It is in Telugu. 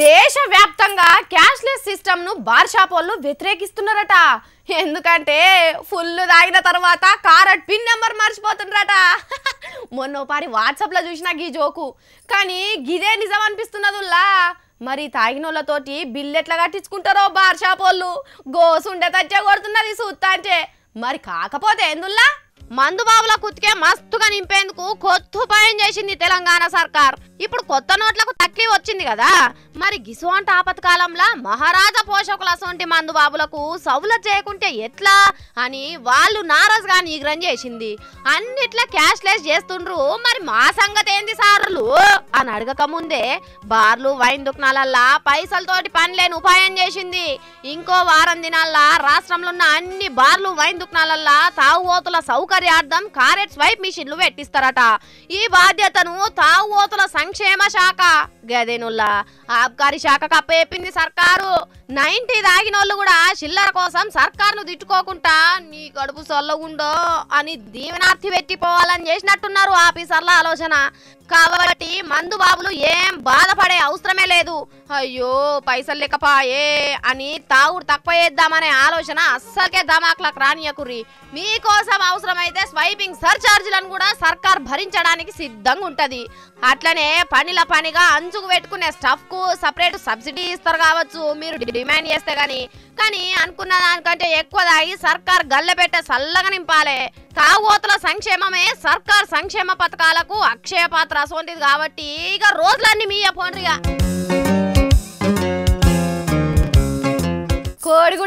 దేశవ్యాప్తంగా క్యాష్లెస్ సిస్టమ్ ను బార్ షాప్ వాళ్ళు వ్యతిరేకిస్తున్నారట. ఎందుకంటే ఫుల్ తాగిన తర్వాత కార్ పిన్ నెంబర్ మర్చిపోతుండ్రట. మొన్నోపారి వాట్సాప్ లో చూసినా గీ జోకు, కానీ గిదే నిజం అనిపిస్తున్నదుల్లా. మరి తాగినోళ్ళతోటి బిల్లు ఎట్లా కట్టించుకుంటారో బార్ షాప్ వాళ్ళు. గోసుండే తచ్చే కొడుతున్నది చూస్తా అంటే. మరి కాకపోతే ఎందుల్లా మందుబాబుల కుతికే మస్తుగా నింపేందుకు కొత్త ఉపాయం చేసింది తెలంగాణ సర్కార్. ఇప్పుడు కొత్త నోట్లకు తక్లీఫ్ వచ్చింది కదా, మరి గిసువంటి ఆపత్కాలంలో మహారాజా పోషకుల సొంటి మందుబాబులకు సౌలత్ చేయకుంటే ఎట్లా అని వాళ్ళు నారాజుగా నిగ్రహం చేసింది. అన్నిట్లా క్యాష్లెస్ చేస్తుండ్రు, మరి మా సంగతి ఏంది సార్లు అని అడగక ముందే బార్లు వైన్ దుకాణాలల్లా పైసలతోటి పనిలేని ఉపాయం చేసింది. ఇంకో వారం దినాల్లో రాష్ట్రంలో ఉన్న అన్ని బార్లు వైన్ దుకాణాలల్లా తాగుబోతుల సౌకర్యార్థం కారెట్ స్వైప్ మిషన్లు పెట్టిస్తారట. ఈ బాధ్యతను తాగుబోతుల సంక్షేమ శాఖ గదేనుల్లా ఆబ్కారీ శాఖకు అప్పచెప్పింది సర్కారు. 90 తాగినోళ్ళు కూడా చిల్లర కోసం సర్కారును తిట్టుకోకుండా నీ కడుపు సొల్లగుండో అని దీవెనార్థి పెట్టిపోవాలని చేసినట్టున్నారు ఆఫీసర్ల ఆలోచన. కాబట్టి మందు బాబులు ఏం బాధపడే అవసరమే లేదు. అయ్యో పైసలు లేకపాయే అని తాగుడు తక్కువ చేద్దామనే ఆలోచన అస్సలకే దమాక్లకు రానియకుర్రి. మీకోసం అవసరమైతే స్వైపింగ్ సర్చార్జీలను కూడా సర్కార్ భరించడానికి సిద్ధంగా ఉంటది. అట్లనే పనిల పనిగా అంచుకు పెట్టుకునే స్టఫ్ కు సపరేట్ సబ్సిడీ ఇస్తారు కావచ్చు మీరు డిమాండ్ చేస్తే కానీ అనుకున్న దానికంటే ఎక్కువ తాగి సర్కార్ గల్లెపెట్టే సల్లగా నింపాలే. తాగుబోతుల సంక్షేమమే సర్కార్ సంక్షేమ పథకాలకు అక్షయ పాత్ర సొంటిది కాబట్టి ఇక రోజులన్నీ మీ పోండ్రిగా కోడిగుడ్డు